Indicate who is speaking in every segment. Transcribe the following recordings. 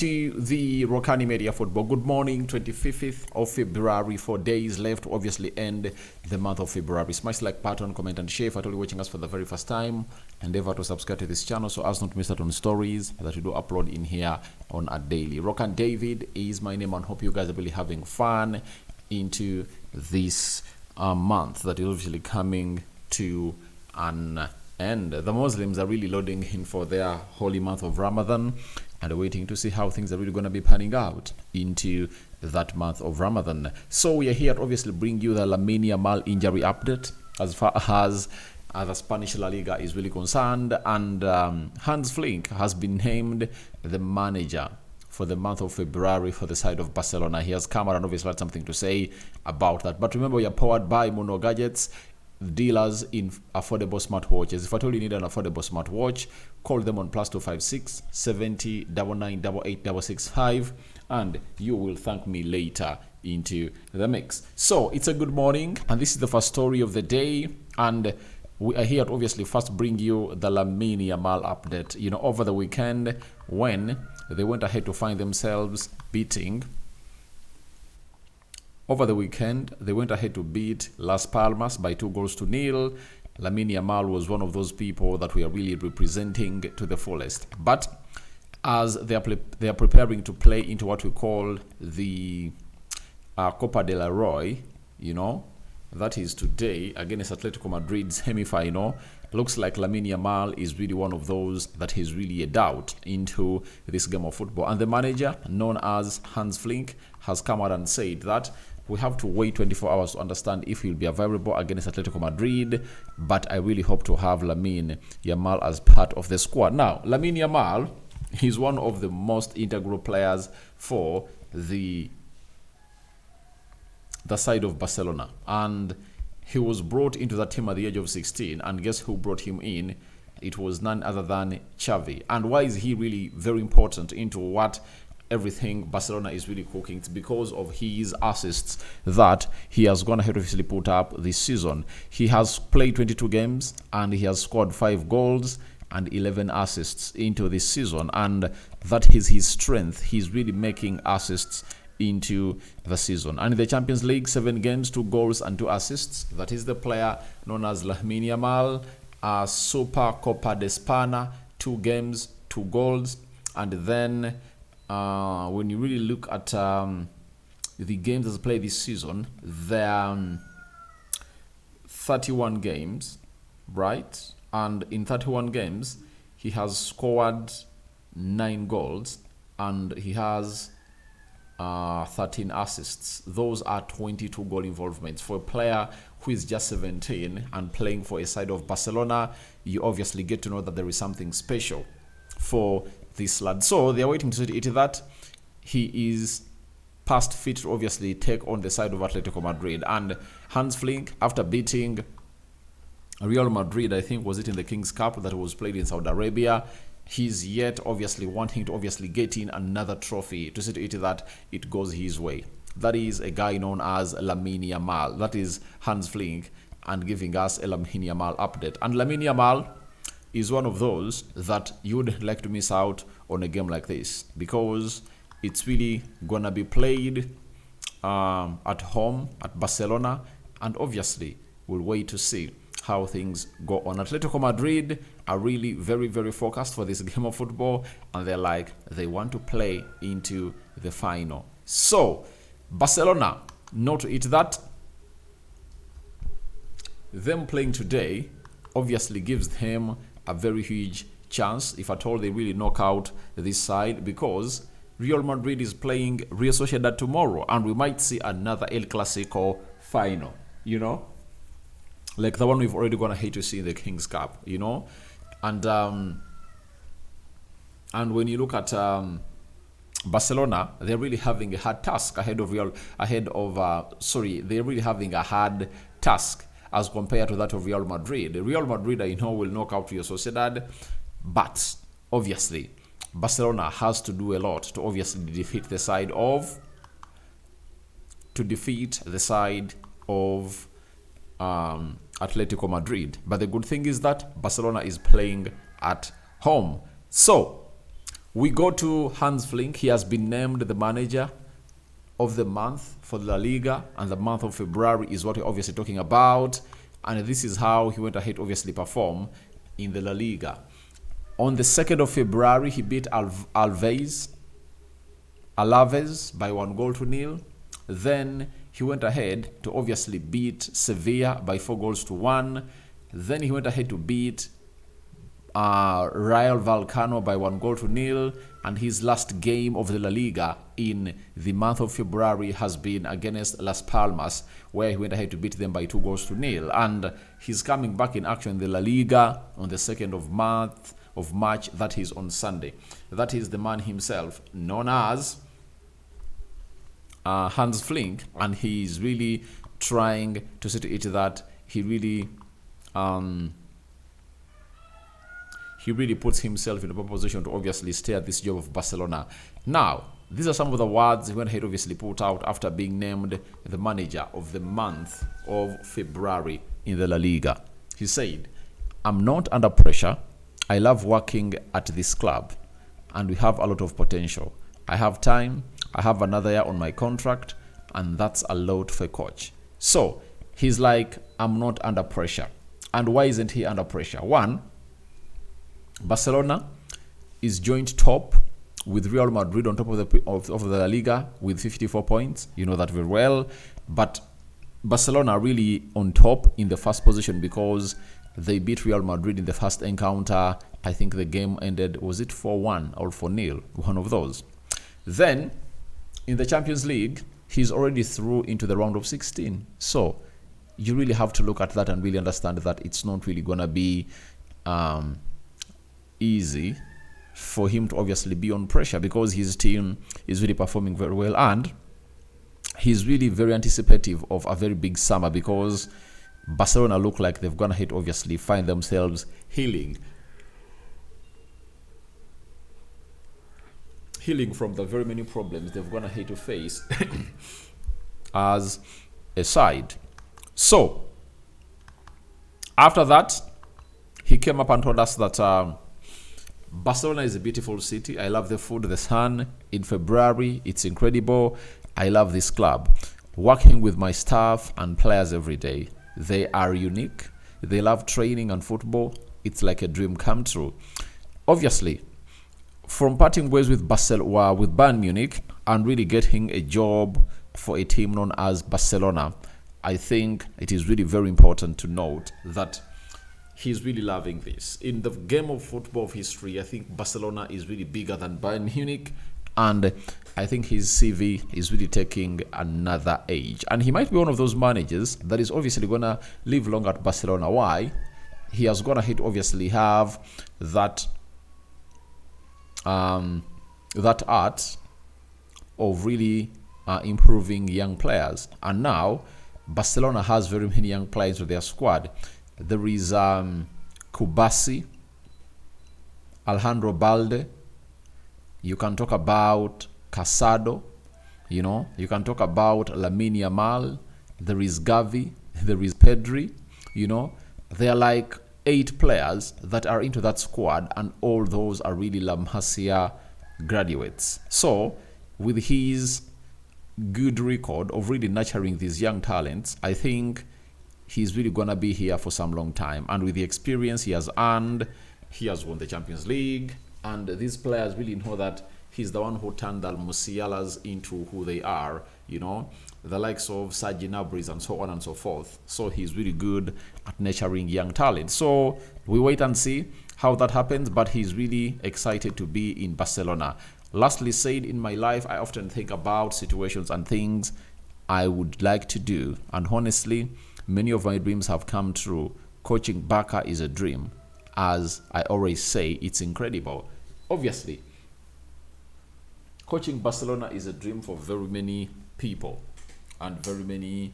Speaker 1: To the Rokani Media Football. Good morning, 25th of February. 4 days left to obviously end the month of February. Smash like button, comment and share if you're watching us for the very first time. Endeavor to subscribe to this channel so as not to miss out on stories that we do upload in here on a daily. Rokan David is my name and hope you guys are really having fun into this month that is obviously coming to an end. The Muslims are really loading in for their holy month of Ramadan and waiting to see how things are really going to be panning out into that month of Ramadan. So we are here to obviously bring you the Lamine Yamal injury update as far as the Spanish La Liga is really concerned, and Hans Flick has been named the manager for the month of February for the side of Barcelona. He has come out and obviously had something to say about that. But remember, we are powered by Mono Gadgets, dealers in affordable smartwatches. If at all you need an affordable smartwatch, call them on +256 70 99 88 665 and you will thank me later into the mix. So it's a good morning and this is the first story of the day, and we are here to obviously first bring you the Lamine Yamal update. You know, over the weekend when they went ahead to find themselves beating Over the weekend, they went ahead to beat Las Palmas by 2-0. Lamine Yamal was one of those people that we are really representing to the fullest. But as they are preparing to play into what we call the Copa del Rey, you know, that is today against Atletico Madrid's semi-final. Looks like Lamine Yamal is really one of those that is really a doubt into this game of football. And the manager, known as Hans Flick, has come out and said that we have to wait 24 hours to understand if he'll be available against Atletico Madrid, but I really hope to have Lamine Yamal as part of the squad. Now, Lamine Yamal is one of the most integral players for the side of Barcelona, and he was brought into that team at the age of 16, and guess who brought him in? It was none other than Xavi. And why is he really very important into what everything Barcelona is really cooking? It's because of his assists that he has gone ahead to obviously put up this season. He has played 22 games and he has scored 5 goals and 11 assists into this season, and that is his strength. He's really making assists into the season. And in the Champions League, 7 games, 2 goals and 2 assists. That is the player known as Lamine Yamal. Super Copa de España, 2 games, 2 goals. And then when you really look at the games that's played this season, there are 31 games, right? And in 31 games, he has scored 9 goals and he has 13 assists. Those are 22 goal involvements. For a player who is just 17 and playing for a side of Barcelona, you obviously get to know that there is something special for this lad. So they are waiting to see that he is past fit to obviously take on the side of Atletico Madrid. And Hans Flick, after beating Real Madrid, I think was it in the King's Cup that was played in Saudi Arabia, he's yet obviously wanting to obviously get in another trophy to see to it that it goes his way. That is a guy known as Lamine Yamal. That is Hans Flick and giving us a Lamine Yamal update. And Lamine Yamal is one of those that you would like to miss out on a game like this, because it's really gonna be played at home at Barcelona, and obviously we'll wait to see how things go on. Atletico Madrid are really very, very focused for this game of football, and they're like, they want to play into the final. So Barcelona, not to eat that, them playing today obviously gives them a very huge chance, if at all they really knock out this side, because Real Madrid is playing Real Sociedad tomorrow, and we might see another El Clasico final, you know, like the one we've already gone ahead to see in the King's Cup, you know. And when you look at Barcelona, they're really having a hard task they're really having a hard task as compared to that of Real Madrid. Real Madrid, I know, will knock out Real Sociedad, but obviously Barcelona has to do a lot to obviously defeat the side of Atletico Madrid. But the good thing is that Barcelona is playing at home. So We go to Hans Flick. He has been named the manager of the month for La Liga, and the month of February is what we're obviously talking about. And this is how he went ahead, obviously, perform in the La Liga. On the 2nd of February, he beat Alaves by 1-0. Then he went ahead to obviously beat Sevilla by 4-1. Then he went ahead to beat Real Vallecano by 1-0. And his last game of the La Liga in the month of February has been against Las Palmas, where he went ahead to beat them by 2-0. And he's coming back in action in the La Liga on the 2nd of March. That is on Sunday. That is the man himself, known as Hans Flick, and he's really trying to see to it that he really puts himself in a position to obviously stay at this job of Barcelona. Now, these are some of the words he went ahead obviously put out after being named the manager of the month of February in the La Liga. He said, "I'm not under pressure. I love working at this club, and we have a lot of potential. I have time. I have another year on my contract, and that's a lot for a coach." So he's like, I'm not under pressure. And why isn't he under pressure? One, Barcelona is joint top with Real Madrid on top of the La Liga with 54 points. You know that very well. But Barcelona are really on top in the first position because they beat Real Madrid in the first encounter. I think the game ended, was it 4-1 or 4-0? One of those. Then, in the Champions League, he's already through into the round of 16. So, you really have to look at that and really understand that it's not really going to be easy for him to obviously be on pressure because his team is really performing very well, and he's really very anticipative of a very big summer because Barcelona look like they've gone ahead obviously find themselves healing from the very many problems they've gone ahead to face as a side. So after that, he came up and told us that Barcelona is a beautiful city. I love the food, the sun. In February, it's incredible. I love this club. Working with my staff and players every day. They are unique. They love training and football. It's like a dream come true. Obviously, from parting ways with Bayern Munich and really getting a job for a team known as Barcelona, I think it is really very important to note that he's really loving this. In the game of football of history, I think Barcelona is really bigger than Bayern Munich, and I think his CV is really taking another age. And he might be one of those managers that is obviously going to live long at Barcelona. Why? He has gone ahead to obviously have that art of really improving young players. And now, Barcelona has very many young players with their squad. There is Kubasi, Alejandro Balde. You can talk about Casado. You can talk about Lamine Yamal. There is Gavi. There is Pedri. They are like 8 players that are into that squad, and all those are really La Masia graduates. So, with his good record of really nurturing these young talents, I think he's really going to be here for some long time. And with the experience he has earned, he has won the Champions League. And these players really know that he's the one who turned the Musialas into who they are, the likes of Sergi Gnabry and so on and so forth. So he's really good at nurturing young talent. So we wait and see how that happens, but he's really excited to be in Barcelona. Lastly said, in my life, I often think about situations and things I would like to do. And honestly, many of my dreams have come true. Coaching Barca is a dream. As I always say, it's incredible. Obviously, coaching Barcelona is a dream for very many people and very many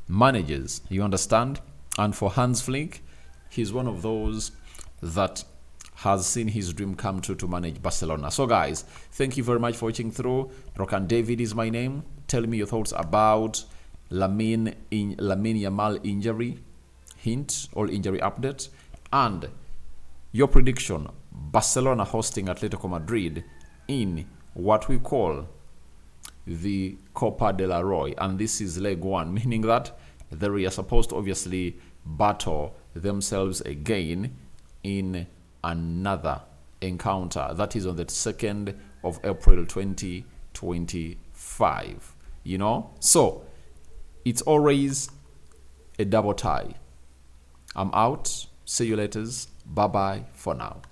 Speaker 1: managers. You understand? And for Hans Flick, he's one of those that has seen his dream come true to manage Barcelona. So guys, thank you very much for watching through. Rokani David is my name. Tell me your thoughts about Lamine Yamal injury hint or injury update, and your prediction. Barcelona hosting Atletico Madrid in what we call the Copa del Rey, and this is leg 1, meaning that they are supposed to obviously battle themselves again in another encounter. That is on the 2nd of April 2025. So it's always a double tie. I'm out. See you later. Bye bye for now.